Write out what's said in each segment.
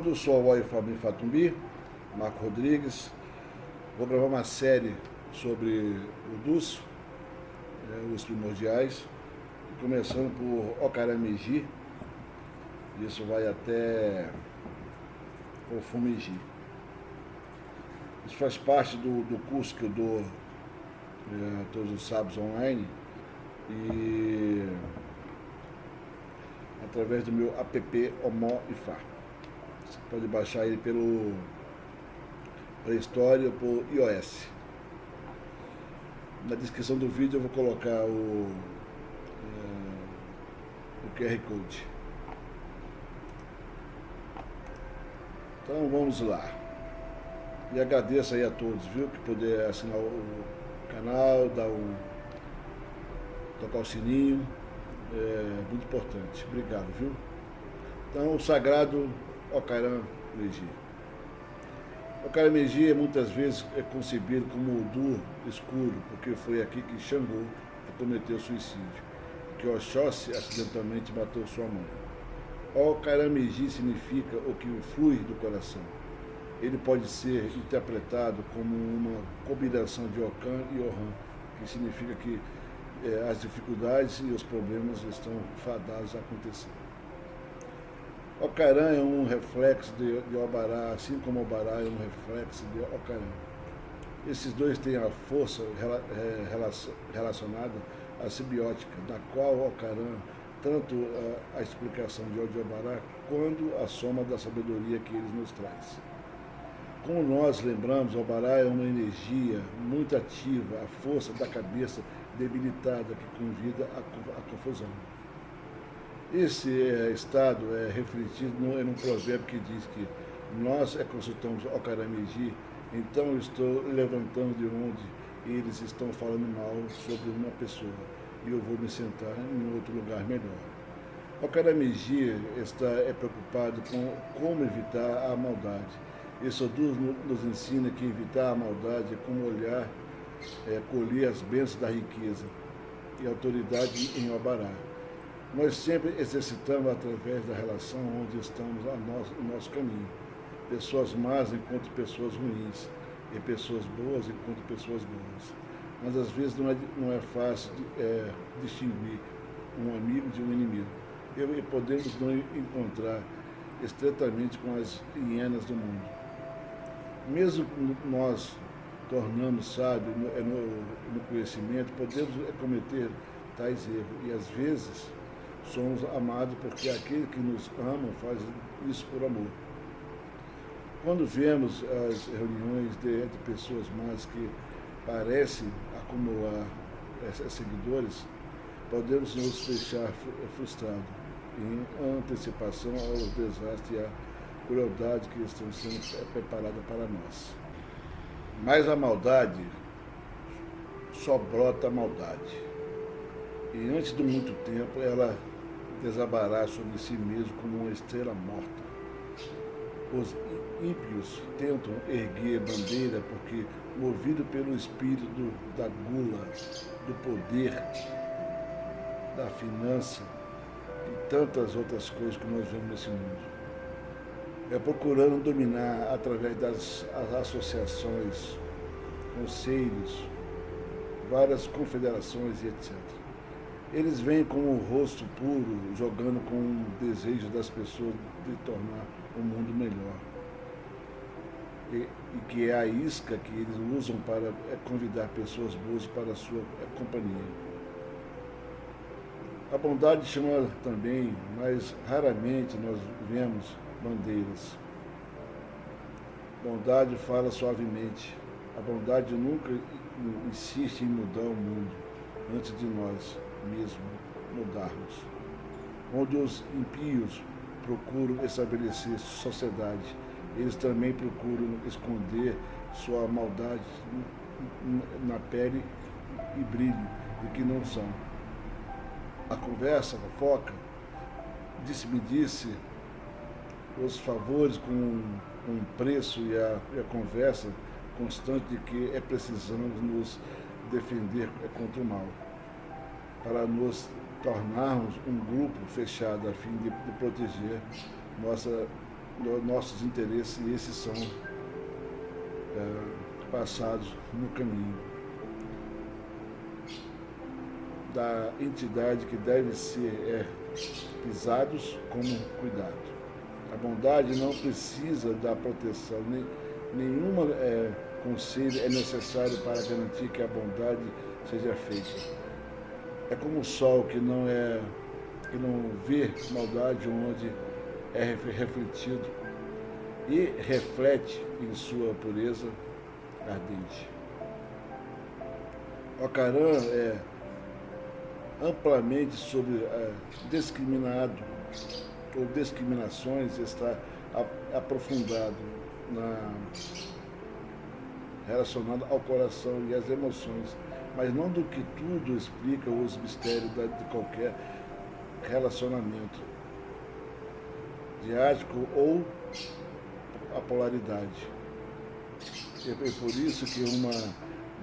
todos, sou o Fabinho Fatumbi, Marco Rodrigues. Vou gravar uma série sobre o DUS, os primordiais, começando por Okaramiji. Isso vai até o Fumiji. Isso faz parte do curso que eu dou todos os sábados online e através do meu app Omo Ifá. Você pode baixar ele pelo Play Store ou por iOS. Na descrição do vídeo eu vou colocar o QR Code. Então vamos lá. E agradeço aí a todos, viu, que puder assinar o canal, tocar o sininho. É muito importante. Obrigado, viu? Então, o sagrado Okaramiji. Okaramiji muitas vezes é concebido como o Odu escuro, porque foi aqui que Xangô cometeu suicídio, que Oxóssi acidentalmente matou sua mãe. Okaramiji significa o que flui do coração. Ele pode ser interpretado como uma combinação de Okan e Ohan, que significa que as dificuldades e os problemas estão fadados a acontecer. Okaran é um reflexo de Obará, assim como Obará é um reflexo de Okaran. Esses dois têm a força relacionada à simbiótica, na qual Okaran, tanto a explicação de Obará, quanto a soma da sabedoria que ele nos traz. Como nós lembramos, Obará é uma energia muito ativa, a força da cabeça debilitada que convida à confusão. Esse estado é refletido em um provérbio que diz que nós consultamos Okaramiji, então eu estou levantando de onde eles estão falando mal sobre uma pessoa e eu vou me sentar em outro lugar melhor. Okaramiji é preocupado com como evitar a maldade. Esse Odu nos ensina que evitar a maldade é como olhar, colher as bênçãos da riqueza e autoridade em Obará. Nós sempre exercitamos através da relação onde estamos no nosso caminho. Pessoas más encontram pessoas ruins e pessoas boas encontram pessoas boas. Mas às vezes não é fácil distinguir um amigo de um inimigo. E podemos não encontrar estreitamente com as hienas do mundo. Mesmo nós tornamos sábios no conhecimento, podemos cometer tais erros e às vezes somos amados porque aquele que nos ama faz isso por amor. Quando vemos as reuniões de pessoas más que parecem acumular seguidores, podemos nos deixar frustrados em antecipação aos desastres e à crueldade que estão sendo preparadas para nós. Mas a maldade só brota a maldade. E antes de muito tempo ela desabará sobre si mesmo como uma estrela morta. Os ímpios tentam erguer bandeira porque, movido pelo espírito da gula, do poder, da finança e tantas outras coisas que nós vemos nesse mundo, procurando dominar através das associações, conselhos, várias confederações e etc. Eles vêm com o rosto puro, jogando com o desejo das pessoas de tornar o mundo melhor. E que é a isca que eles usam para convidar pessoas boas para a sua companhia. A bondade chama também, mas raramente nós vemos bandeiras. Bondade fala suavemente. A bondade nunca insiste em mudar o mundo antes de nós mesmo mudarmos. Onde os impios procuram estabelecer sociedade, eles também procuram esconder sua maldade na pele e brilho de que não são. A conversa, a fofoca, disse-me os favores com um preço e a conversa constante de que precisamos nos defender contra o mal, para nos tornarmos um grupo fechado a fim de proteger nossa nossos interesses, e esses são passados no caminho da entidade que deve ser pisados como cuidado. A bondade não precisa da proteção, nenhuma conselho é necessário para garantir que a bondade seja feita. É como o sol que não vê maldade onde é refletido e reflete em sua pureza ardente. Ocaran é amplamente sobre discriminado ou discriminações, está aprofundado relacionado ao coração e às emoções, mas não do que tudo explica os mistérios de qualquer relacionamento diático ou a polaridade. É por isso que uma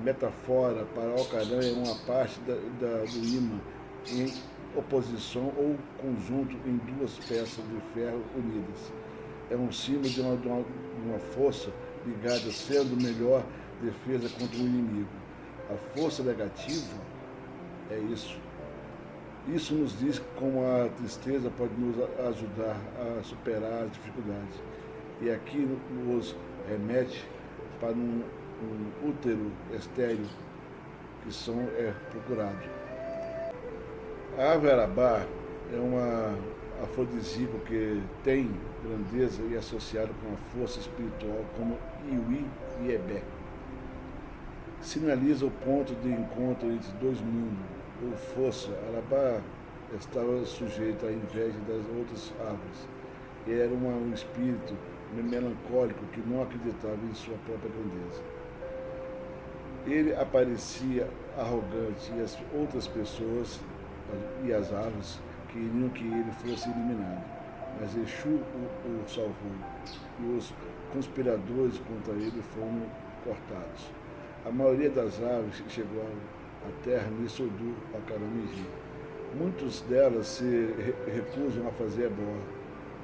metáfora para Ocaran é uma parte do imã em oposição ou conjunto em duas peças de ferro unidas. É um símbolo de uma força ligada, sendo melhor defesa contra o inimigo. A força negativa é isso. Isso nos diz como a tristeza pode nos ajudar a superar as dificuldades. E aqui nos remete para um útero estéril que são procurados. A árvore arabá é uma afrodisíaco que tem grandeza e associado com a força espiritual como Iwi e Ebé. Sinaliza o ponto de encontro entre dois mundos, ou força. Arabá estava sujeito à inveja das outras árvores. Era um espírito melancólico que não acreditava em sua própria grandeza. Ele aparecia arrogante e as outras pessoas e as árvores queriam que ele fosse eliminado. Mas Exu o salvou e os conspiradores contra ele foram cortados. A maioria das árvores que chegou à terra lhe soldou a Caramiji. Muitas delas se recusam a fazer ebó,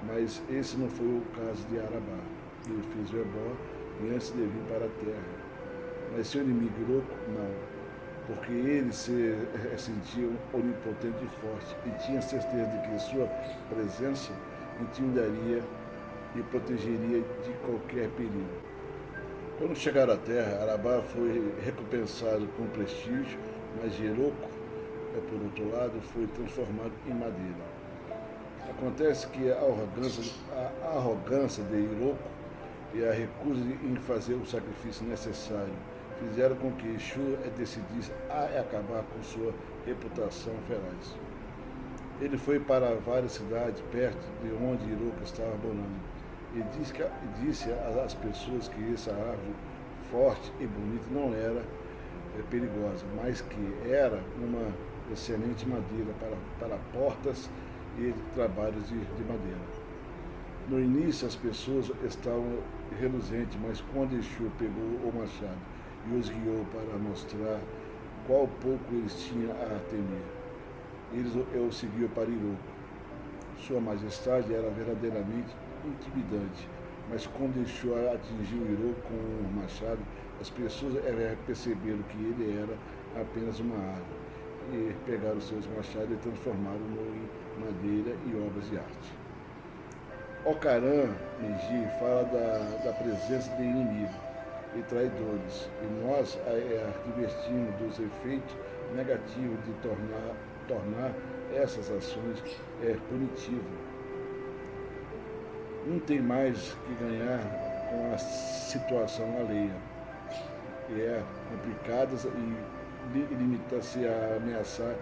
mas esse não foi o caso de Arabá. Ele fez o ebó e antes de vir para a terra. Mas seu inimigo Iroco, não, porque ele se sentia onipotente e forte e tinha certeza de que sua presença intimidaria e protegeria de qualquer perigo. Quando chegaram à terra, Arabá foi recompensado com prestígio, mas Iroco, por outro lado, foi transformado em madeira. Acontece que a arrogância de Iroco e a recusa em fazer o sacrifício necessário fizeram com que Exu decidisse acabar com sua reputação feraz. Ele foi para várias cidades perto de onde Iroco estava morando e disse às pessoas que essa árvore forte e bonita não era perigosa, mas que era uma excelente madeira para portas e trabalhos de madeira. No início as pessoas estavam reluzentes, mas quando Exu pegou o machado e os guiou para mostrar qual pouco eles tinham a temer, eles o seguiam para Iroco. Sua majestade era verdadeiramente intimidante, mas quando Exu atingiu Iroco com o machado, as pessoas perceberam que ele era apenas uma árvore e pegaram seus machados e transformaram-no em madeira e obras de arte. Ocaran Meiji fala da presença de inimigos e traidores, e nós advertimos dos efeitos negativos de tornar essas ações punitivas. Não tem mais que ganhar com a situação alheia, que é complicada e limita-se a ameaçar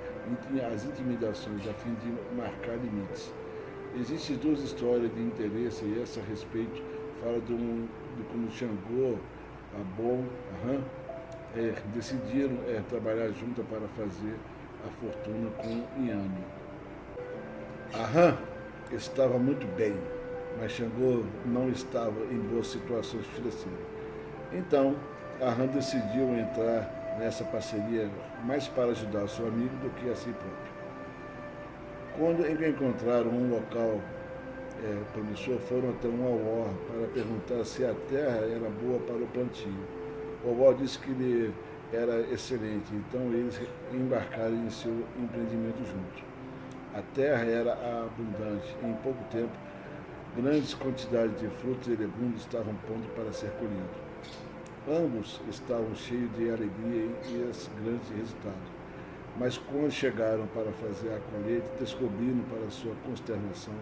as intimidações a fim de marcar limites. Existem duas histórias de interesse e essa a respeito fala de como Xangô, Abon, decidiram trabalhar juntos para fazer a fortuna com Inhame. Aham estava muito bem, mas Xangô não estava em boas situações financeiras. Então, Aham decidiu entrar nessa parceria mais para ajudar seu amigo do que a si próprio. Quando encontraram um local promissor foram até um Auó para perguntar se a terra era boa para o plantio. O Auó disse que ele era excelente, então eles embarcaram em seu empreendimento juntos. A terra era abundante e em pouco tempo grandes quantidades de frutos e legumes estavam prontos para ser colhidos. Ambos estavam cheios de alegria e esse grande resultado. Mas quando chegaram para fazer a colheita, descobriram para sua consternação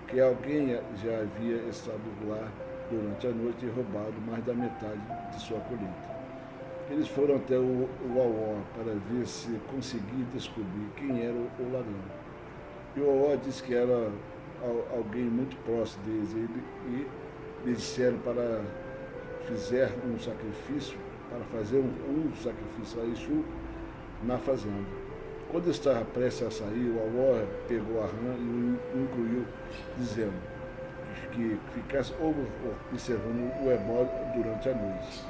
que alguém já havia estado lá durante a noite e roubado mais da metade de sua colheita. Eles foram até o Auó para ver se conseguia descobrir quem era o ladrão. E o Auó disse que era alguém muito próximo deles e lhe disseram para fazer um sacrifício a Exu na fazenda. Quando estava prestes a sair, o Auó pegou a rã e o incluiu, dizendo que ficasse observando o ebó durante a noite.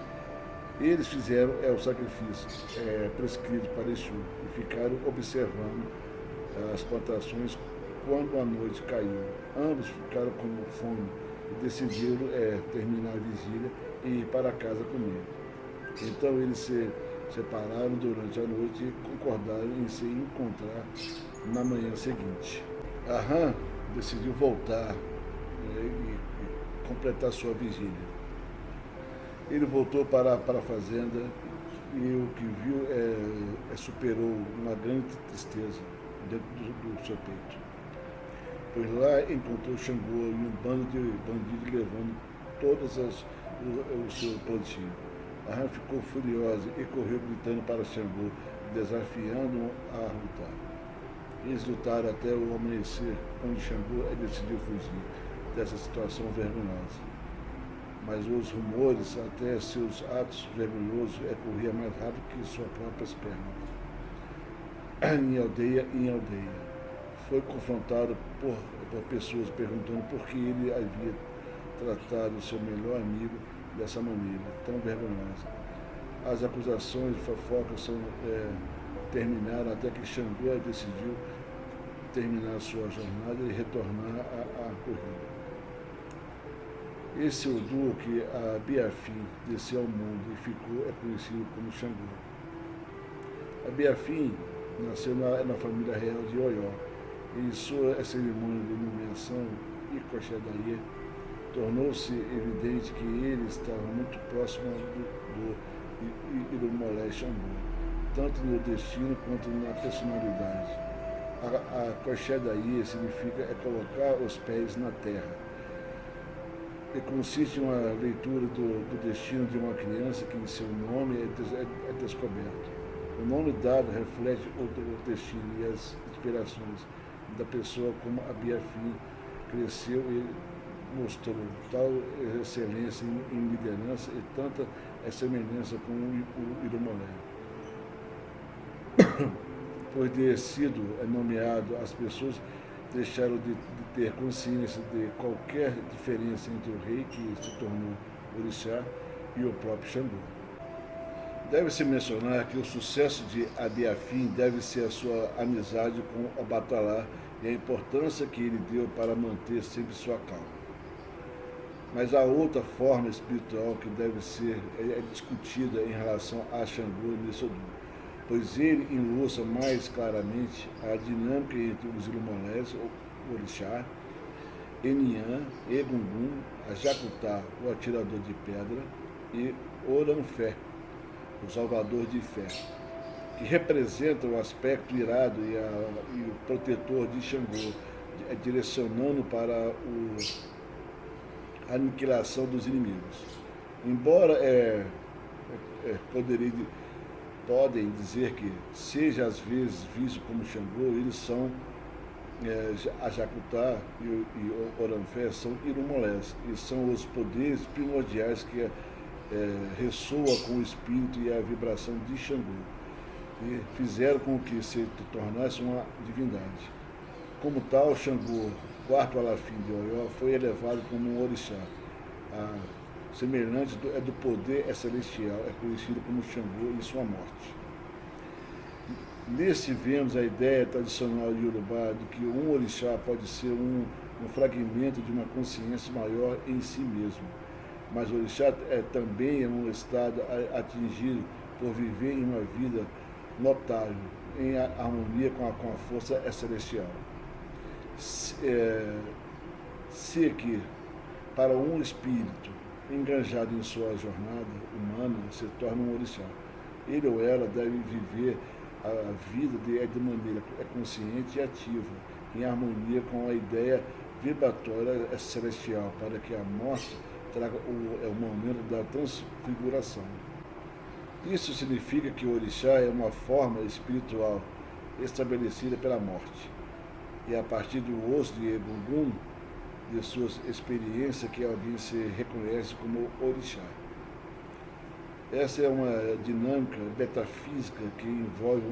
Eles fizeram o sacrifício prescrito para Exu e ficaram observando as plantações quando a noite caiu. Ambos ficaram com fome e decidiram terminar a vigília e ir para casa comer. Então eles se separaram durante a noite e concordaram em se encontrar na manhã seguinte. A rã decidiu voltar e completar sua vigília. Ele voltou para a fazenda e o que viu superou uma grande tristeza dentro do seu peito. Pois lá encontrou Xangô e um bando de bandidos levando todos o seu plantio. A rã ficou furiosa e correu gritando para Xangô, desafiando-o a lutar. Eles lutaram até o amanhecer, onde Xangô decidiu fugir dessa situação vergonhosa. Mas os rumores, até seus atos vergonhosos, corria mais rápido que suas próprias pernas. Em aldeia em aldeia. Foi confrontado por pessoas perguntando por que ele havia tratado seu melhor amigo dessa maneira, tão vergonhosa. As acusações de fofoca terminaram até que Xangô decidiu terminar sua jornada e retornar à corrida. Esse Odu que a Biafim desceu ao mundo e ficou conhecido como Xangô. A Biafim nasceu na família real de Oió. Em sua cerimônia de nomeação e Coxadaie, tornou-se evidente que ele estava muito próximo do Irumolé Xangô, tanto no destino quanto na personalidade. A Coxadaie significa colocar os pés na terra. E consiste em uma leitura do destino de uma criança que em seu nome é descoberto. O nome dado reflete o destino e as inspirações da pessoa como a Biafim cresceu e mostrou tal excelência em liderança e tanta semelhança com o Irumolé. Por ter sido nomeado, as pessoas deixaram de ter consciência de qualquer diferença entre o rei, que se tornou orixá, e o próprio Xangô. Deve-se mencionar que o sucesso de Abiafim deve ser a sua amizade com o Batalá e a importância que ele deu para manter sempre sua calma. Mas há outra forma espiritual que deve ser discutida em relação a Xangô nesse Odu, pois ele ilustra mais claramente a dinâmica entre os Irumolés, o orixá, Enian, Egungun, a Jacutá, o atirador de pedra, e Oranfé, o salvador de fé, que representa o aspecto irado e o protetor de Xangô, direcionando para a aniquilação dos inimigos. Embora podem dizer que seja às vezes visto como Xangô, eles são a Jacutá e o Oranfé são Irumolés, e são os poderes primordiais que ressoa com o espírito e a vibração de Xangô, e fizeram com que se tornasse uma divindade. Como tal, Xangô, quarto alafim de Oió, foi elevado como um orixá. A semelhante do poder celestial, é conhecido como Xangô e sua morte. Nesse vemos a ideia tradicional de Yorubá de que um orixá pode ser um um fragmento de uma consciência maior em si mesmo. Mas o orixá também é um estado atingido por viver em uma vida notável, em harmonia com a força celestial. Se que, para um espírito enganjado em sua jornada humana, se torna um orixá, ele ou ela deve viver a vida de maneira consciente e ativa, em harmonia com a ideia vibratória celestial, para que a morte traga o momento da transfiguração. Isso significa que o orixá é uma forma espiritual estabelecida pela morte. E a partir do osso de Egungun, de suas experiências, que alguém se reconhece como orixá. Essa é uma dinâmica metafísica que envolve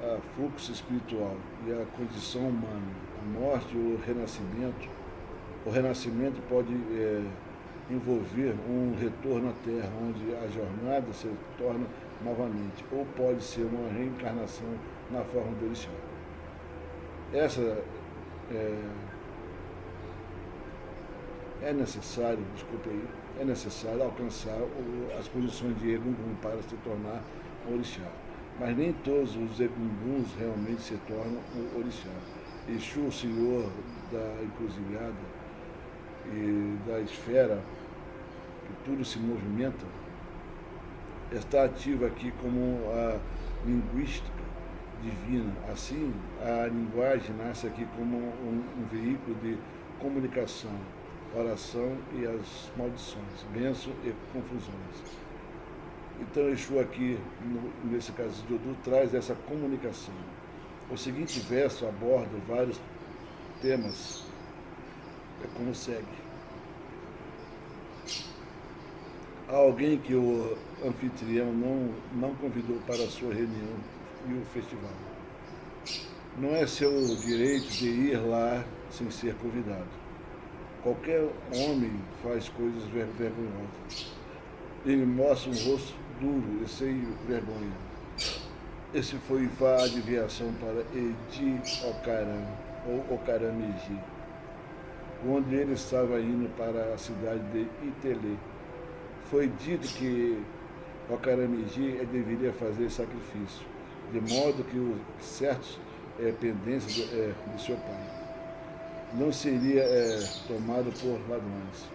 a fluxo espiritual e a condição humana, a morte e o renascimento. O renascimento pode envolver um retorno à Terra, onde a jornada se torna novamente, ou pode ser uma reencarnação na forma do orixá. É necessário alcançar as condições de Egungun para se tornar um orixá. Mas nem todos os Egunguns realmente se tornam um orixá. Exu, o senhor da encruzilhada e da esfera, que tudo se movimenta, está ativo aqui como a linguística divina. Assim, a linguagem nasce aqui como um veículo de comunicação, oração e as maldições, bênçãos e confusões. Então, Exu aqui, nesse caso de Odu, traz essa comunicação. O seguinte verso aborda vários temas, como segue. Há alguém que o anfitrião não convidou para a sua reunião e o festival. Não é seu direito de ir lá sem ser convidado. Qualquer homem faz coisas vergonhosas. Ele mostra um rosto duro e sem vergonha. Esse foi a adivinhação para Edi Ocaran, ou Ocaramiji, quando ele estava indo para a cidade de Itelê. Foi dito que Ocaramiji deveria fazer sacrifício, de modo que os certos pendências de seu pai não seria tomado por ladrões.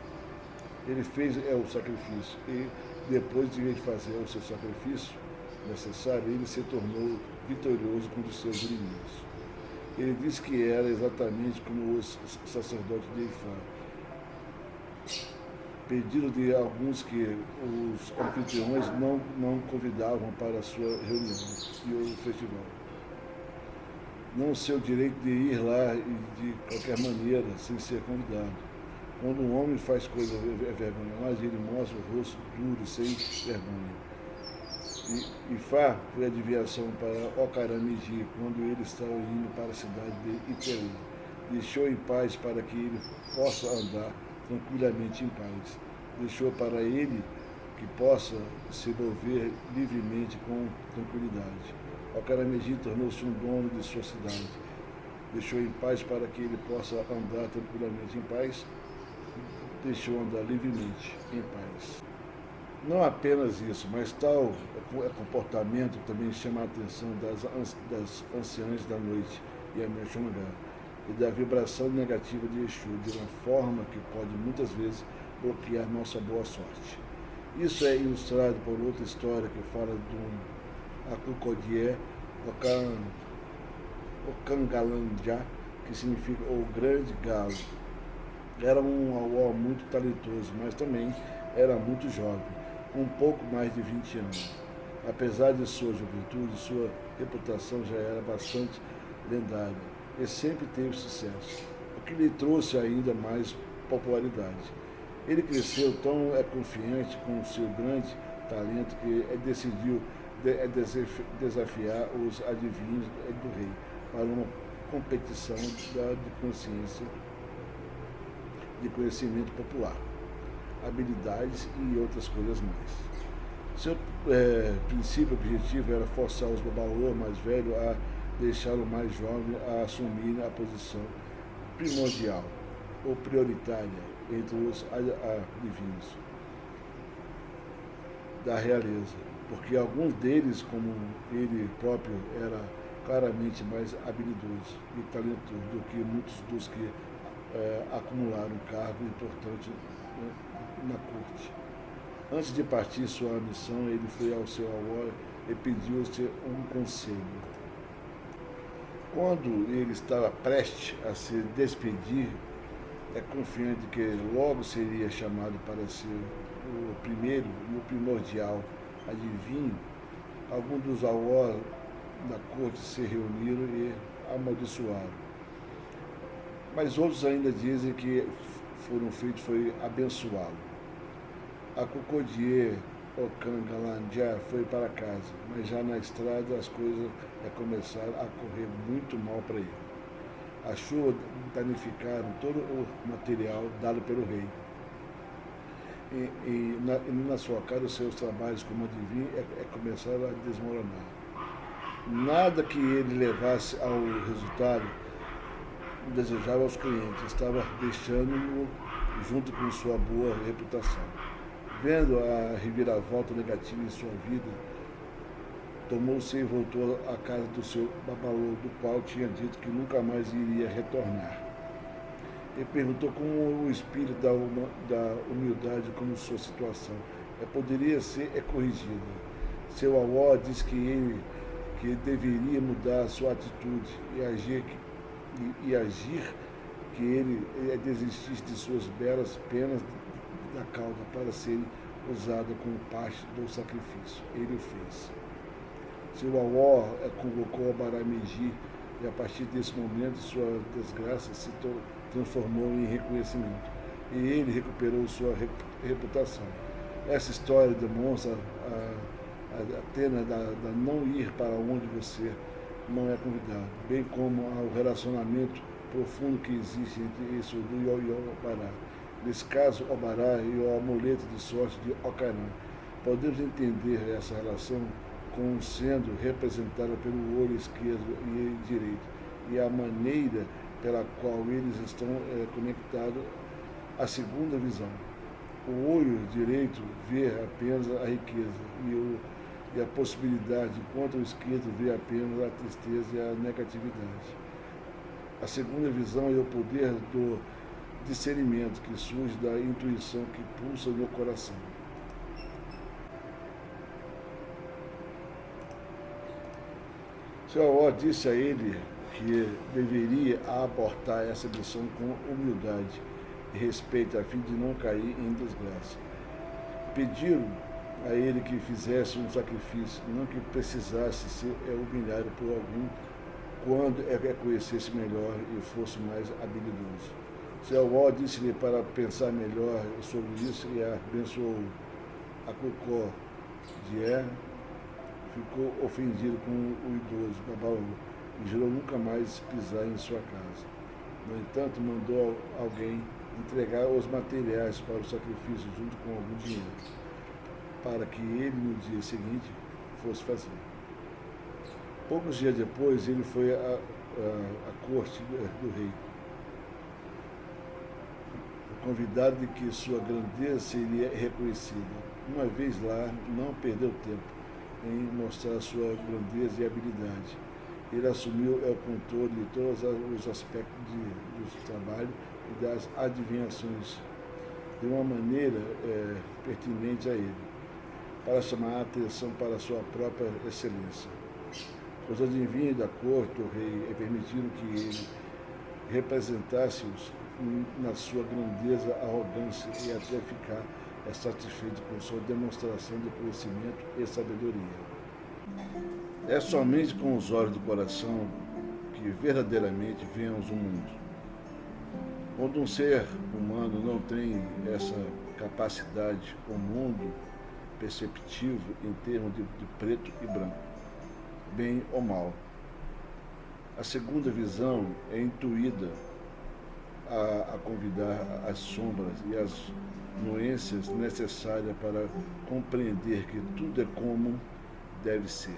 Ele fez o sacrifício e, depois de fazer o seu sacrifício necessário, ele se tornou vitorioso contra os seus inimigos. Ele disse que era exatamente como os sacerdotes de Ifá. Pedido de alguns que os anfitriões não convidavam para a sua reunião e o festival. Não seu direito de ir lá de qualquer maneira, sem ser convidado. Quando um homem faz coisas vergonhosas, ele mostra o rosto duro e sem vergonha. Ifá foi a adivinhação para Ocaramiji, quando ele estava indo para a cidade de Itelê. Deixou em paz para que ele possa andar tranquilamente em paz. Deixou para ele que possa se mover livremente com tranquilidade. Ocaramiji tornou-se um dono de sua cidade. Deixou em paz para que ele possa andar tranquilamente em paz. Deixou andar livremente em paz. Não apenas isso, mas tal comportamento também chama a atenção das anciãs da noite e a Mexongá, e da vibração negativa de Exu, de uma forma que pode muitas vezes bloquear nossa boa sorte. Isso é ilustrado por outra história que fala de Akukodie Okangalanjá, que significa o grande galo. Era um auó muito talentoso, mas também era muito jovem, com um pouco mais de 20 anos. Apesar de sua juventude, sua reputação já era bastante lendária e sempre teve sucesso, o que lhe trouxe ainda mais popularidade. Ele cresceu tão confiante com o seu grande talento que decidiu desafiar os adivinhos do rei para uma competição de conhecimento popular, habilidades e outras coisas mais. Seu princípio objetivo era forçar os babaô mais velhos a deixar o mais jovem a assumir a posição primordial ou prioritária entre os adivinhos da realeza, porque alguns deles, como ele próprio, era claramente mais habilidoso e talentoso do que muitos dos que acumularam um cargo importante, né, na corte. Antes de partir sua missão, ele foi ao seu avô e pediu-lhe um conselho. Quando ele estava prestes a se despedir, confiante que logo seria chamado para ser o primeiro e o primordial adivinho, alguns dos avós da corte se reuniram e amaldiçoaram. Mas outros ainda dizem que foram feitos foi abençoá-lo. A Cocodier Ocangalandia foi para casa, mas já na estrada as coisas começaram a correr muito mal para ele. As chuvas danificaram todo o material dado pelo rei. E na sua cara, os seus trabalhos como adivinho começaram a desmoronar. Nada que ele levasse ao resultado desejava aos clientes, estava deixando-o junto com sua boa reputação. Vendo a reviravolta negativa em sua vida, tomou-se e voltou à casa do seu babalô, do qual tinha dito que nunca mais iria retornar. E perguntou como o espírito da humildade, como sua situação poderia ser corrigida. Seu avó disse que ele deveria mudar sua atitude e agir que ele desistisse de suas belas penas da cauda para serem usada como parte do sacrifício. Ele o fez. Seu avó convocou Obará Meji e a partir desse momento sua desgraça se transformou em reconhecimento e ele recuperou sua reputação. Essa história demonstra a pena da não ir para onde você não é convidado, bem como o relacionamento profundo que existe entre isso do Ioiô Obará. Nesse caso, Obará e o amuleto de sorte de Ocarã. Podemos entender essa relação como sendo representada pelo olho esquerdo e direito e a maneira pela qual eles estão conectados à segunda visão. O olho direito vê apenas a riqueza e a possibilidade, enquanto o esquerdo vê apenas a tristeza e a negatividade. A segunda visão é o poder do discernimento que surge da intuição que pulsa no coração. Seu avô disse a ele que deveria abortar essa missão com humildade e respeito a fim de não cair em desgraça. Pediram a ele que fizesse um sacrifício, não que precisasse ser humilhado por algum quando conhecesse melhor e fosse mais habilidoso. Seu avô disse-lhe para pensar melhor sobre isso e abençoou-o. A Cocó de ficou ofendido com o idoso Babaú e jurou nunca mais pisar em sua casa. No entanto, mandou alguém entregar os materiais para o sacrifício junto com algum dinheiro, para que ele, no dia seguinte, fosse fazer. Poucos dias depois, ele foi à corte do rei, convidado de que sua grandeza seria reconhecida. Uma vez lá, não perdeu tempo em mostrar sua grandeza e habilidade. Ele assumiu o controle de todos os aspectos do trabalho e das adivinhações de uma maneira pertinente a ele, para chamar a atenção para a sua própria excelência. Os adivinhos da corte do rei permitiram que ele representasse-os na sua grandeza, arrogância e até ficar satisfeito com sua demonstração de conhecimento e sabedoria. É somente com os olhos do coração que verdadeiramente vemos o mundo. Quando um ser humano não tem essa capacidade, o mundo perceptivo em termos de preto e branco, bem ou mal. A segunda visão é intuída a convidar as sombras e as nuances necessárias para compreender que tudo é como deve ser.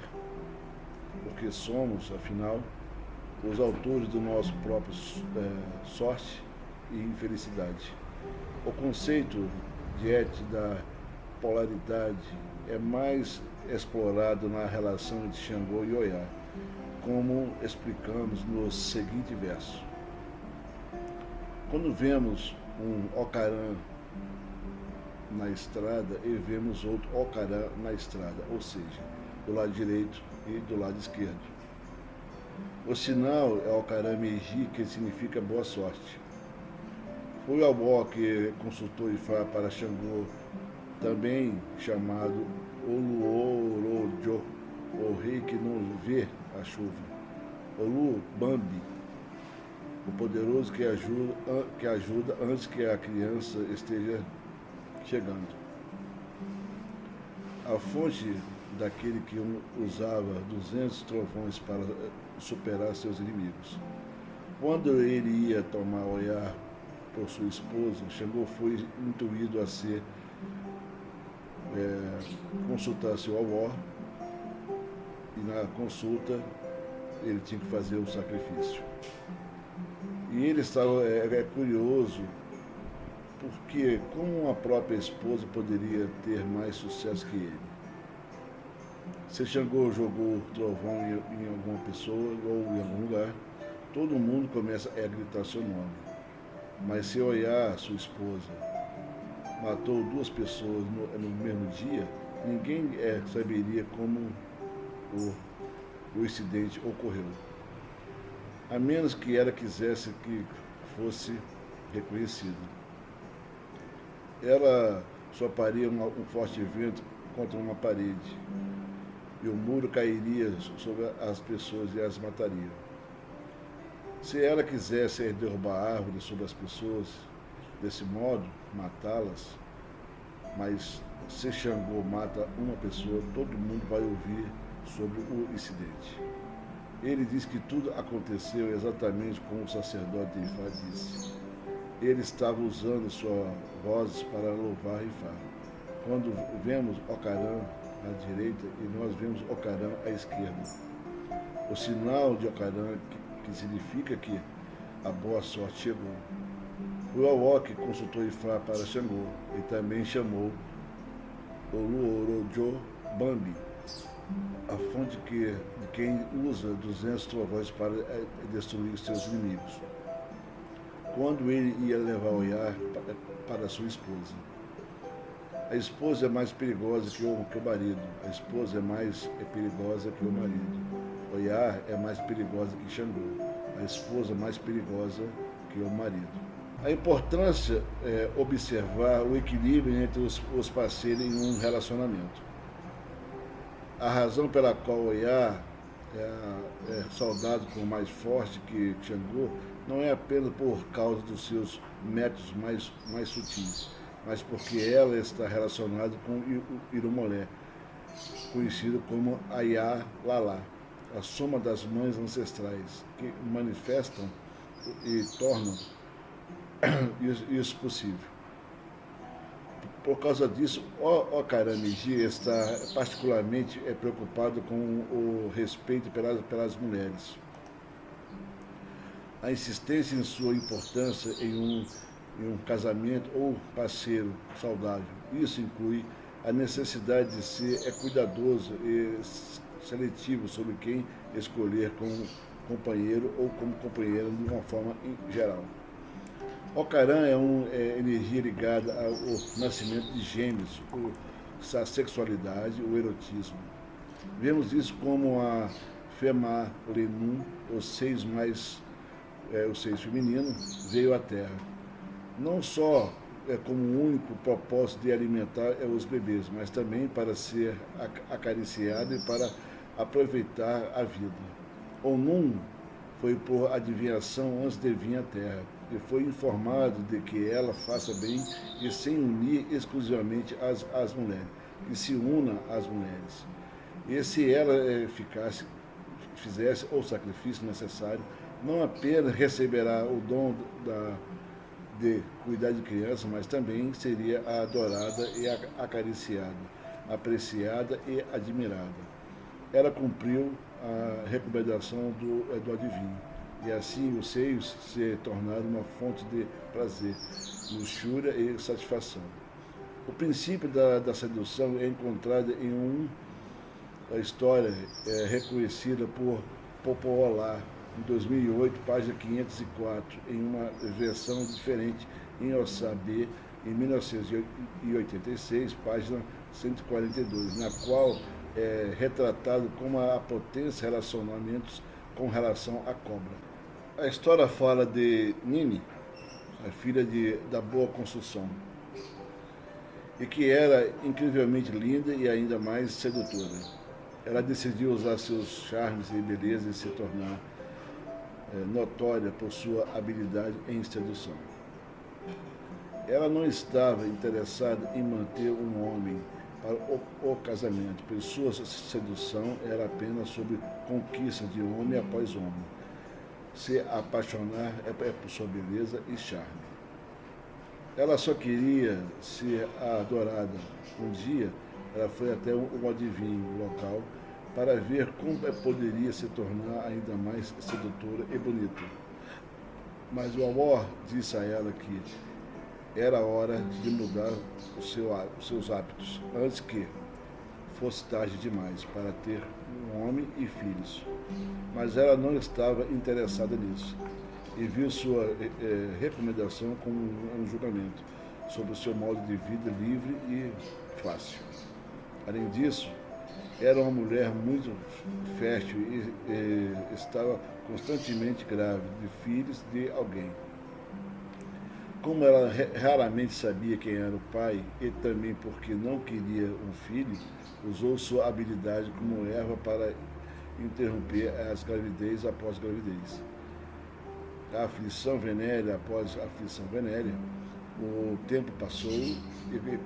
Porque somos, afinal, os autores do nosso próprio sorte e infelicidade. O conceito de ética da polaridade é mais explorado na relação entre Xangô e Oiá, como explicamos no seguinte verso. Quando vemos um ocarã na estrada e vemos outro ocarã na estrada, ou seja, do lado direito e do lado esquerdo. O sinal é ocarã meiji, que significa boa sorte. Foi o Obó que consultou Ifá para Xangô, também chamado Oluorojo, o rei que não vê a chuva. Olu Bambi, o poderoso que ajuda antes que a criança esteja chegando. A fonte daquele que usava 200 trovões para superar seus inimigos. Quando ele ia tomar Oiá por sua esposa, Xangô foi intuído a consultar seu avó, e na consulta ele tinha que fazer o sacrifício. E ele estava curioso, porque como a própria esposa poderia ter mais sucesso que ele? Se Xangô jogou trovão em alguma pessoa ou em algum lugar, todo mundo começa a gritar seu nome. Mas se Oiá, sua esposa, matou 2 pessoas no mesmo dia, ninguém saberia como o incidente ocorreu. A menos que ela quisesse que fosse reconhecido. Ela sopraria um forte vento contra uma parede, e o muro cairia sobre as pessoas e as mataria. Se ela quisesse derrubar árvores sobre as pessoas, desse modo, matá-las, mas se Xangô mata uma pessoa, todo mundo vai ouvir sobre o incidente. Ele diz que tudo aconteceu exatamente como o sacerdote de Ifá disse. Ele estava usando suas vozes para louvar Ifá. Quando vemos Ocarã à direita e nós vemos Ocarã à esquerda. O sinal de Ocarã, que significa que a boa sorte chegou. O Auó que consultou Ifá para Xangô e também chamou Oluorojo Bambi, a fonte de quem usa 200 trovões para destruir seus inimigos. Quando ele ia levar Oiá para sua esposa. A esposa é mais perigosa que o marido. A esposa é mais perigosa que o marido. Oiá é mais perigosa que Xangô. A esposa é mais perigosa que o marido. A importância é observar o equilíbrio entre os parceiros em um relacionamento. A razão pela qual Oiá é saudado como mais forte que Xangô não é apenas por causa dos seus métodos mais sutis, mas porque ela está relacionada com Irumolé, conhecido como Ayá Lalá, a soma das mães ancestrais, que manifestam e tornam isso possível. Por causa disso, o Ocarã Meiji está particularmente preocupado com o respeito pelas mulheres. A insistência em sua importância em um casamento ou parceiro saudável. Isso inclui a necessidade de ser cuidadoso e seletivo sobre quem escolher como companheiro ou como companheira de uma forma geral. Ocarã é uma energia ligada ao nascimento de gêmeos, a sexualidade, o erotismo. Vemos isso como a Fema Lenum, o seis feminino, veio à Terra. Não só como o único propósito de alimentar os bebês, mas também para ser acariciado e para aproveitar a vida. Onum foi por adivinhação antes de vir à Terra, e foi informado de que ela faça bem e sem unir exclusivamente as mulheres, que se una às mulheres. E se ela fizesse o sacrifício necessário, não apenas receberá o dom de cuidar de criança, mas também seria adorada e acariciada, apreciada e admirada. Ela cumpriu a recomendação do adivinho. e assim os seios se tornaram uma fonte de prazer, luxúria e satisfação. O princípio da sedução é encontrado em uma história reconhecida por Popolar, em 2008, página 504, em uma versão diferente em Ossabe, em 1986, página 142, na qual é retratado como a potência relacionamentos com relação à cobra. A história fala de Nini, a filha da boa construção, e que era incrivelmente linda e ainda mais sedutora. Ela decidiu usar seus charmes e beleza e se tornar notória por sua habilidade em sedução. Ela não estava interessada em manter um homem para o casamento, pois sua sedução era apenas sobre conquista de homem após homem. Se apaixonar é por sua beleza e charme. Ela só queria ser adorada. Um dia, ela foi até um adivinho local para ver como poderia se tornar ainda mais sedutora e bonita. Mas o amor disse a ela que era hora de mudar os seus hábitos, antes que fosse tarde demais para ter um homem e filhos. Mas ela não estava interessada nisso e viu sua recomendação como um julgamento sobre o seu modo de vida livre e fácil. Além disso, era uma mulher muito fértil e estava constantemente grávida de filhos de alguém. Como ela raramente sabia quem era o pai e também porque não queria um filho, usou sua habilidade como erva para interromper as gravidez após gravidez. A aflição venérea após a aflição venérea, o tempo passou e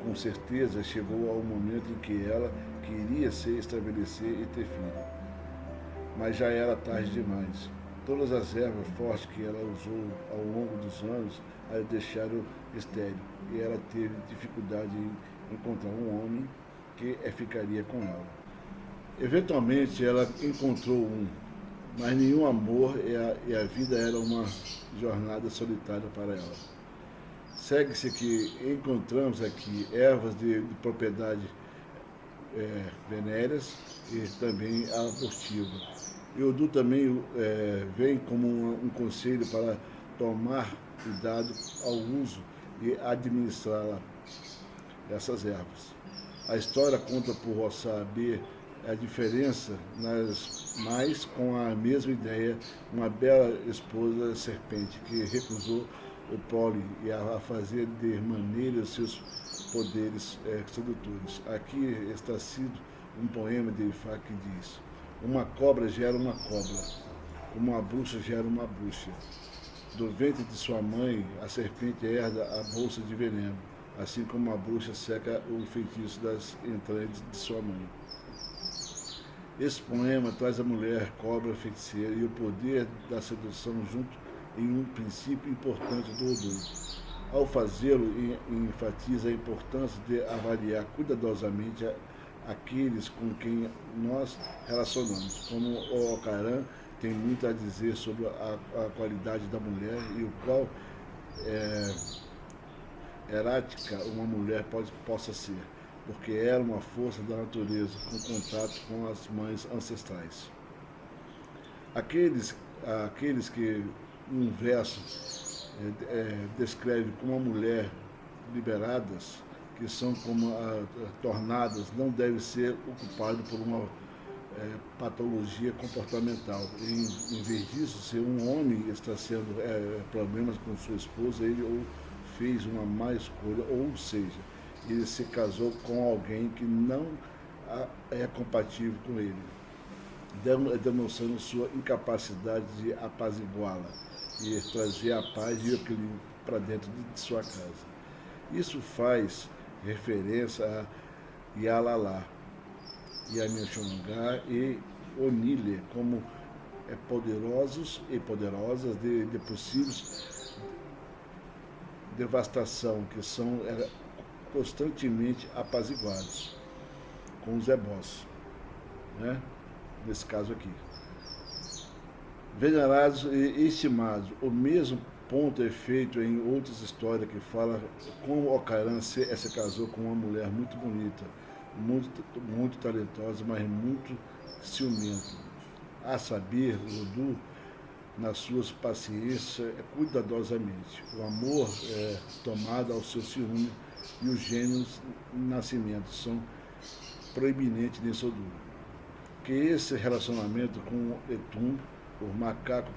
com certeza chegou ao momento em que ela queria se estabelecer e ter filho. Mas já era tarde demais. Todas as ervas fortes que ela usou ao longo dos anos a deixaram estéril e ela teve dificuldade em encontrar um homem que ficaria com ela. Eventualmente ela encontrou um, mas nenhum amor e a vida era uma jornada solitária para ela. Segue-se que encontramos aqui ervas de propriedade venéreas e também abortiva. E o Udu também vem como um conselho para tomar cuidado ao uso e administrar essas ervas. A história conta por Rossabe a diferença, mas com a mesma ideia, uma bela esposa serpente que recusou o pólen e a fazer de maneira seus poderes sedutores. Aqui está sido um poema de Ifá que diz: uma cobra gera uma cobra, uma bruxa gera uma bruxa. Do ventre de sua mãe, a serpente herda a bolsa de veneno, assim como a bruxa seca o feitiço das entranhas de sua mãe. Esse poema traz a mulher cobra feiticeira e o poder da sedução junto em um princípio importante do Udu. Ao fazê-lo, enfatiza a importância de avaliar cuidadosamente aqueles com quem nós relacionamos, como o Ocaran tem muito a dizer sobre a qualidade da mulher e o qual erática uma mulher possa ser, porque era uma força da natureza com contato com as mães ancestrais. Aqueles que um verso descreve como uma mulher liberadas, que são como tornadas, não deve ser ocupado por uma patologia comportamental. Em vez disso, se um homem está tendo problemas com sua esposa, ele ou fez uma má escolha, ou seja, ele se casou com alguém que não é compatível com ele, demonstrando sua incapacidade de apaziguá-la e trazer a paz e o equilíbrio para dentro de sua casa. Isso faz referência a Yalalá, Yamexongá e Onile como poderosos e poderosas de possíveis devastação, que são constantemente apaziguados com os ebós, né? Nesse caso aqui. Venerados e estimados, o mesmo ponto é feito em outras histórias que fala como Ocaran se casou com uma mulher muito bonita, muito talentosa, mas muito ciumenta. A saber, Voodoo, nas suas paciências, cuidadosamente. O amor é tomado ao seu ciúme e os gênios nascimentos são proeminentes nesse Voodoo. Que esse relacionamento com Etum, o macaco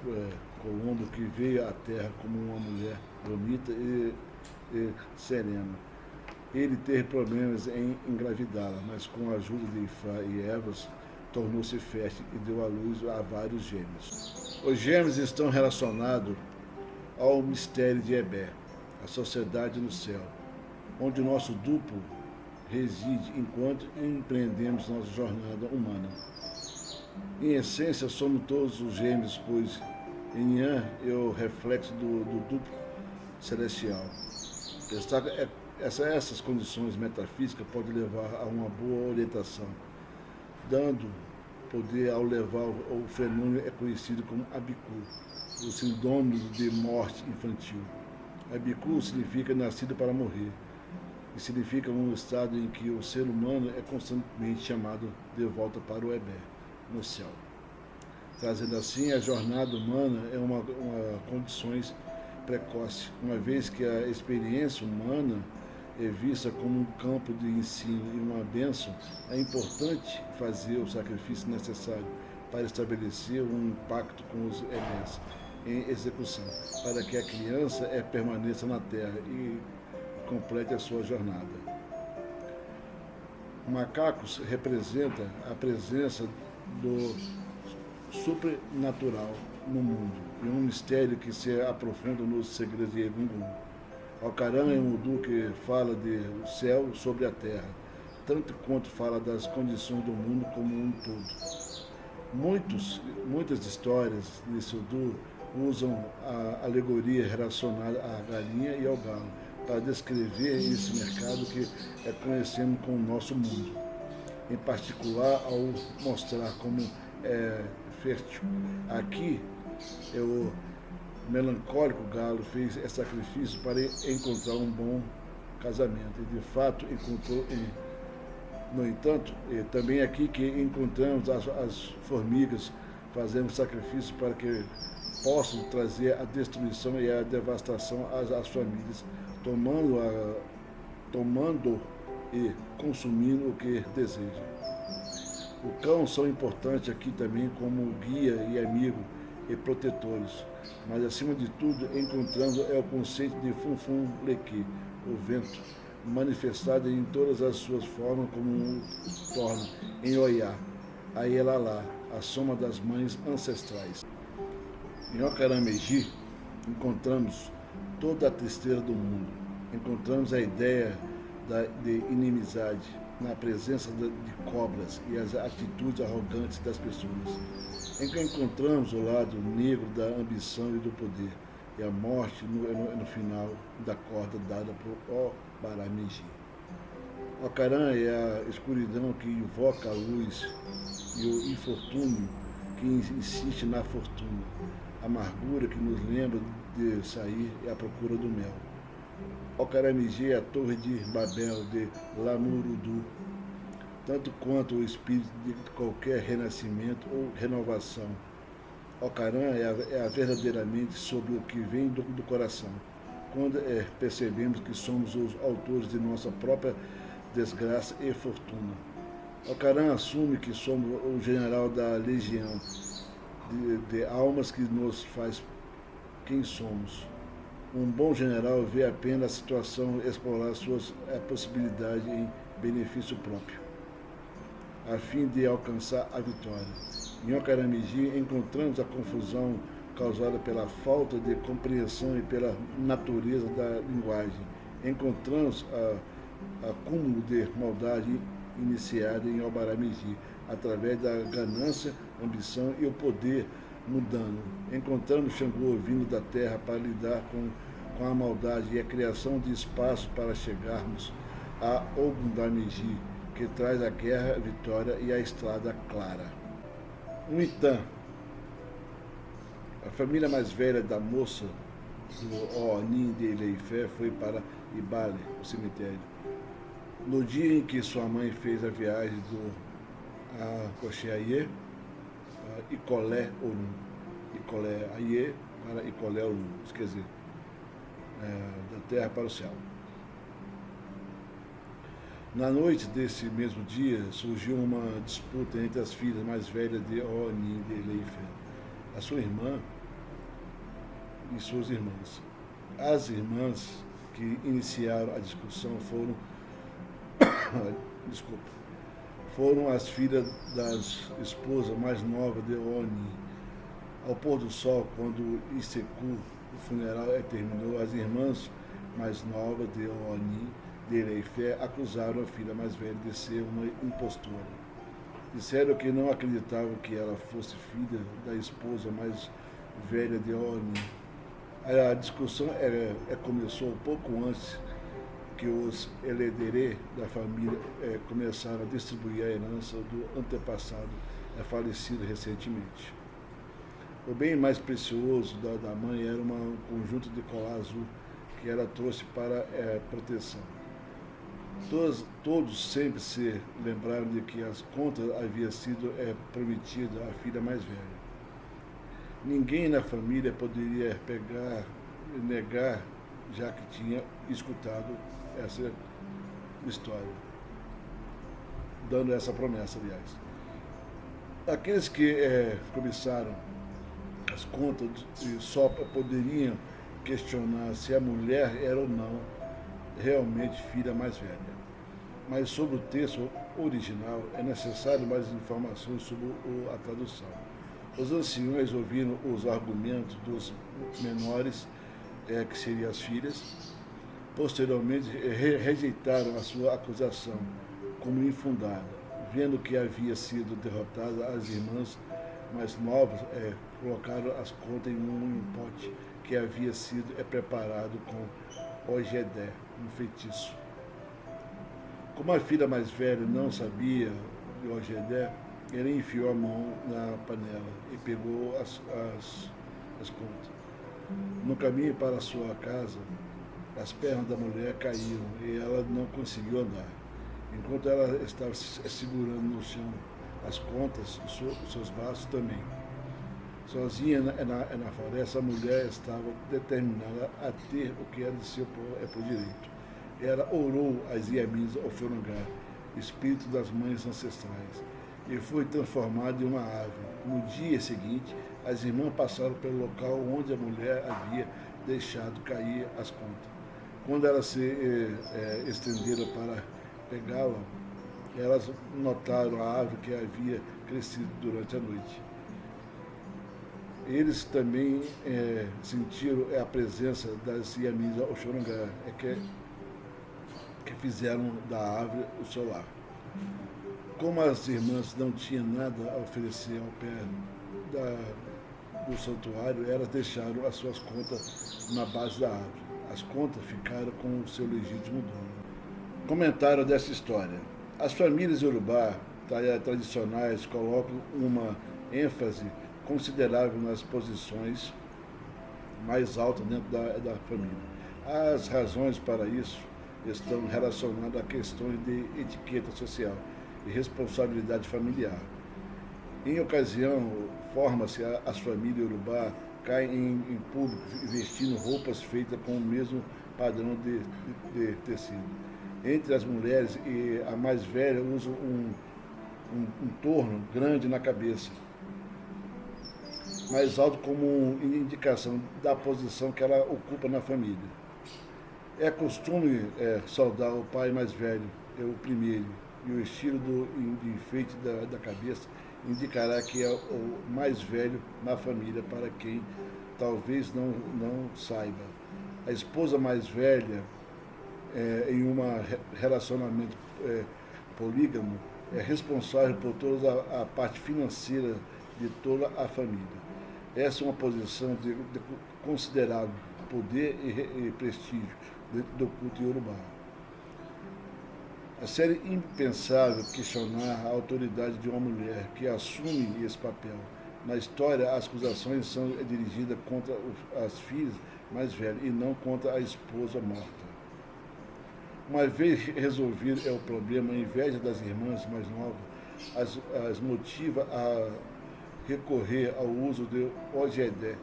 colombo que veio à Terra como uma mulher bonita e serena, ele teve problemas em engravidá-la, mas com a ajuda de Ifá e Evas, tornou-se fértil e deu à luz a vários gêmeos. Os gêmeos estão relacionados ao mistério de Ebé, a sociedade no céu, onde o nosso duplo reside enquanto empreendemos nossa jornada humana. Em essência, somos todos os gêmeos, pois Inhã é o reflexo do duplo celestial. Essas condições metafísicas podem levar a uma boa orientação, dando poder ao levar o fenômeno é conhecido como Abiku, o sindônimo de morte infantil. Abiku significa nascido para morrer, e significa um estado em que o ser humano é constantemente chamado de volta para o Ebé, no céu. Trazendo assim, a jornada humana é uma condições precoce, uma vez que a experiência humana é vista como um campo de ensino e uma bênção, é importante fazer o sacrifício necessário para estabelecer um pacto com os Ebés em execução, para que a criança permaneça na Terra e complete a sua jornada. Macacos representa a presença do supernatural no mundo e um mistério que se aprofunda nos segredos de Egungun. Ocaran é um Voodoo que fala do céu sobre a terra, tanto quanto fala das condições do mundo como um todo. Muitas histórias desse Voodoo usam a alegoria relacionada à galinha e ao galo para descrever esse mercado que conhecemos com o nosso mundo, em particular ao mostrar como é fértil. Aqui o melancólico galo fez esse sacrifício para encontrar um bom casamento e de fato encontrou. No entanto, também aqui que encontramos as formigas fazendo sacrifício para que possam trazer a destruição e a devastação às famílias, tomando e consumindo o que desejam. O cão são importantes aqui também como guia e amigo e protetores, mas acima de tudo encontramos o conceito de Funfun Leki, o vento, manifestado em todas as suas formas como um torna em Oiá, a Elalá, a soma das mães ancestrais. Em Ocarameji encontramos toda a tristeza do mundo, encontramos a ideia de inimizade, na presença de cobras e as atitudes arrogantes das pessoas. Em que encontramos o lado negro da ambição e do poder, e a morte no final da corda dada por Obaramiji. Ocaran é a escuridão que invoca a luz e o infortúnio que insiste na fortuna, a amargura que nos lembra de sair à procura do mel. Ocaramiji é a torre de Babel de Lamurudu, tanto quanto o espírito de qualquer renascimento ou renovação. Ocaran é a verdadeiramente sobre o que vem do coração, quando percebemos que somos os autores de nossa própria desgraça e fortuna. Ocaran assume que somos o general da legião de almas que nos faz quem somos. Um bom general vê apenas a situação explorar suas possibilidades em benefício próprio, a fim de alcançar a vitória. Em Ocaramiji encontramos a confusão causada pela falta de compreensão e pela natureza da linguagem. Encontramos acúmulo de maldade iniciada em Obaramiji, através da ganância, ambição e o poder mudando. Encontramos Xangô vindo da terra para lidar com a maldade e a criação de espaço para chegarmos a Ogundamiji, que traz a guerra, a vitória e a estrada clara. No entanto, A família mais velha da moça do Ooni de Ileifé foi para Ibale, o cemitério. No dia em que sua mãe fez a viagem do Akoche-Aye a Ikolé-Olum, Ikolé-Aye para Ikolé-Olum, esqueci, da terra para o céu. Na noite desse mesmo dia, surgiu uma disputa entre as filhas mais velhas de Ooni de Ileifé, a sua irmã e suas irmãs. As irmãs que iniciaram a discussão foram as filhas das esposas mais novas de Ooni. Ao pôr do sol, quando Iseku, o funeral terminou, as irmãs mais novas de Ooni de Ileifé acusaram a filha mais velha de ser uma impostora. Disseram que não acreditavam que ela fosse filha da esposa mais velha de Ooni. A discussão começou pouco antes que os Eledere da família começaram a distribuir a herança do antepassado falecido recentemente. O bem mais precioso da mãe era um conjunto de colar azul que ela trouxe para proteção. Todos sempre se lembraram de que as contas haviam sido prometidas à filha mais velha. Ninguém na família poderia negar, já que tinha escutado essa história, dando essa promessa, aliás. Aqueles que começaram as contas só poderiam questionar se a mulher era ou não realmente filha mais velha. Mas sobre o texto original é necessário mais informações sobre a tradução. Os anciões ouviram os argumentos dos menores, que seriam as filhas. Posteriormente, rejeitaram a sua acusação como infundada. Vendo que havia sido derrotada, as irmãs mais novas colocaram as contas em um pote que havia sido preparado com Ogedé, um feitiço. Como a filha mais velha não sabia de Ogedé, ele enfiou a mão na panela e pegou as contas. No caminho para a sua casa, as pernas da mulher caíram e ela não conseguiu andar. Enquanto ela estava segurando no chão as contas, os seus braços também. Sozinha na floresta, a mulher estava determinada a ter o que era de seu por direito. Ela orou as Iamins ao Xorongá, espírito das mães ancestrais, e foi transformada em uma ave. No dia seguinte, as irmãs passaram pelo local onde a mulher havia deixado cair as contas. Quando elas se estenderam para pegá-la, elas notaram a ave que havia crescido durante a noite. Eles também sentiram a presença das Iamins ao Xorongá, que fizeram da árvore o seu lar. Como as irmãs não tinham nada a oferecer ao pé do santuário, elas deixaram as suas contas na base da árvore. As contas ficaram com o seu legítimo dono. Comentário dessa história. As famílias Yorubá tradicionais colocam uma ênfase considerável nas posições mais altas dentro da família. As razões para isso estão relacionadas a questões de etiqueta social e responsabilidade familiar. Em ocasião, forma-se as famílias Yorubá caem em público vestindo roupas feitas com o mesmo padrão de tecido. Entre as mulheres, a mais velha usa um torno grande na cabeça, mais alto como indicação da posição que ela ocupa na família. É costume saudar o pai mais velho, o primeiro, e o estilo de enfeite da cabeça indicará que é o mais velho na família, para quem talvez não saiba. A esposa mais velha, em um relacionamento polígamo, é responsável por toda a parte financeira de toda a família. Essa é uma posição de considerável poder e prestígio dentro do culto iorubá. Seria impensável questionar a autoridade de uma mulher que assume esse papel, Na história, as acusações são dirigidas contra as filhas mais velhas e não contra a esposa morta. Uma vez resolvido o problema, a inveja das irmãs mais novas as motiva a recorrer ao uso de Ogedé,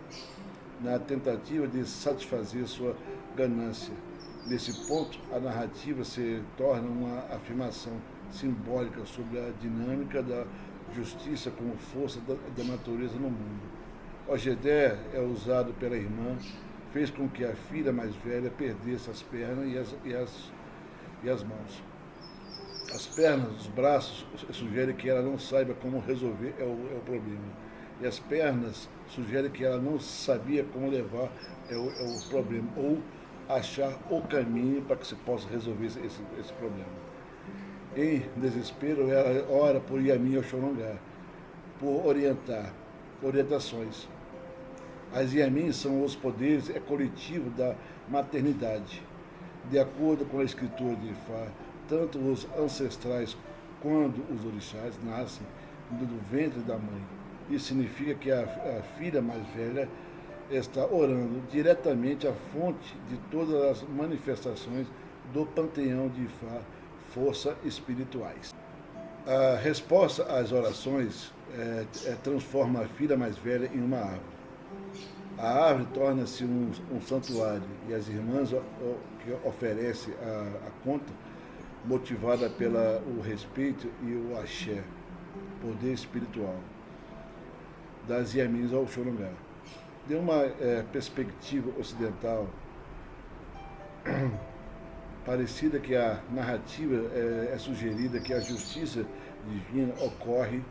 na tentativa de satisfazer sua ganância. Nesse ponto, a narrativa se torna uma afirmação simbólica sobre a dinâmica da justiça como força da natureza no mundo. Ogedé é usado pela irmã, fez com que a filha mais velha perdesse as pernas e as mãos. As pernas, os braços, sugerem que ela não saiba como resolver o problema. E as pernas sugerem que ela não sabia como levar o problema, ou achar o caminho para que se possa resolver esse problema. Em desespero, ela ora por Yamin ao Xorongá, por orientações. As Yamin são os poderes coletivos da maternidade. De acordo com a escritura de Ifá, tanto os ancestrais quanto os orixás nascem do ventre da mãe. Isso significa que a filha mais velha está orando diretamente à fonte de todas as manifestações do panteão de Ifá, forças espirituais. A resposta às orações transforma a filha mais velha em uma árvore. A árvore torna-se um santuário e as irmãs que oferecem a conta, motivada pelo respeito e o axé, poder espiritual, das Yamins ao Xorongá. De uma perspectiva ocidental, parecida que a narrativa é sugerida que a justiça divina ocorre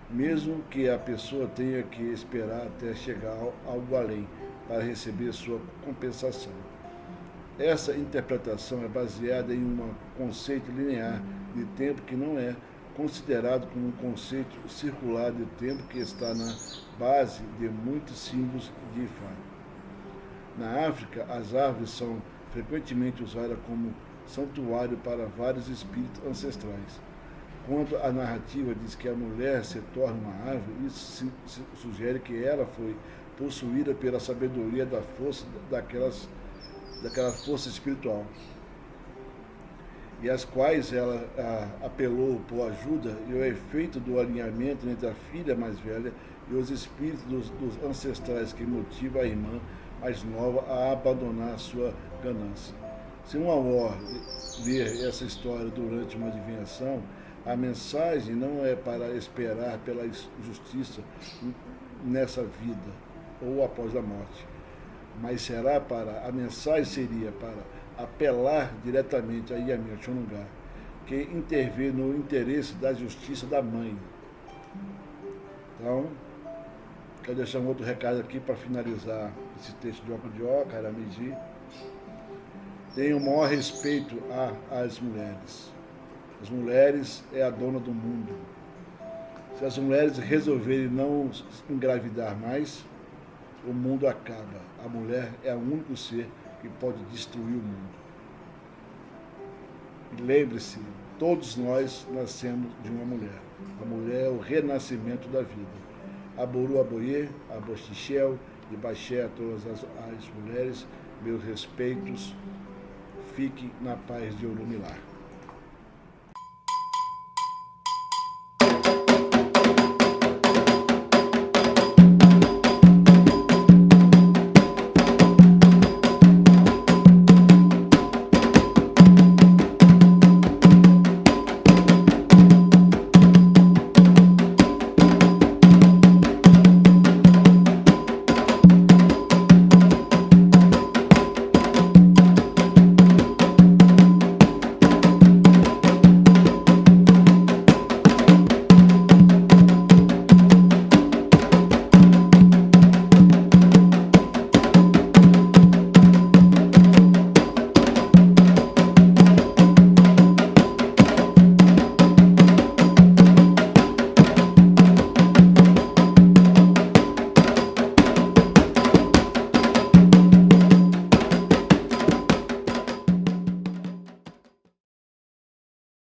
mesmo que a pessoa tenha que esperar até chegar algo além para receber sua compensação. Essa interpretação é baseada em um conceito linear de tempo que não é considerado como um conceito circular de tempo que está na base de muitos símbolos de Ifá. Na África, as árvores são frequentemente usadas como santuário para vários espíritos ancestrais. Quando a narrativa diz que a mulher se torna uma árvore, isso sugere que ela foi possuída pela sabedoria da força daquela força espiritual, e às quais ela apelou por ajuda, e o efeito do alinhamento entre a filha mais velha e os espíritos dos ancestrais que motiva a irmã mais nova a abandonar sua ganância. Se um avó ler essa história durante uma adivinhação, a mensagem não é para esperar pela justiça nessa vida ou após a morte, mas a mensagem seria para apelar diretamente a Yamin Xorongá, que intervém no interesse da justiça da mãe. Então, quero deixar um outro recado aqui para finalizar esse texto de Okujó, Karamiji. Tenho o maior respeito às mulheres. As mulheres é a dona do mundo. Se as mulheres resolverem não engravidar mais, o mundo acaba. A mulher é o único ser que pode destruir o mundo. E lembre-se, todos nós nascemos de uma mulher. A mulher é o renascimento da vida. Aboru Aboye, Aboxichel e Baxé a todas as mulheres, meus respeitos. Fique na paz de Orumilar.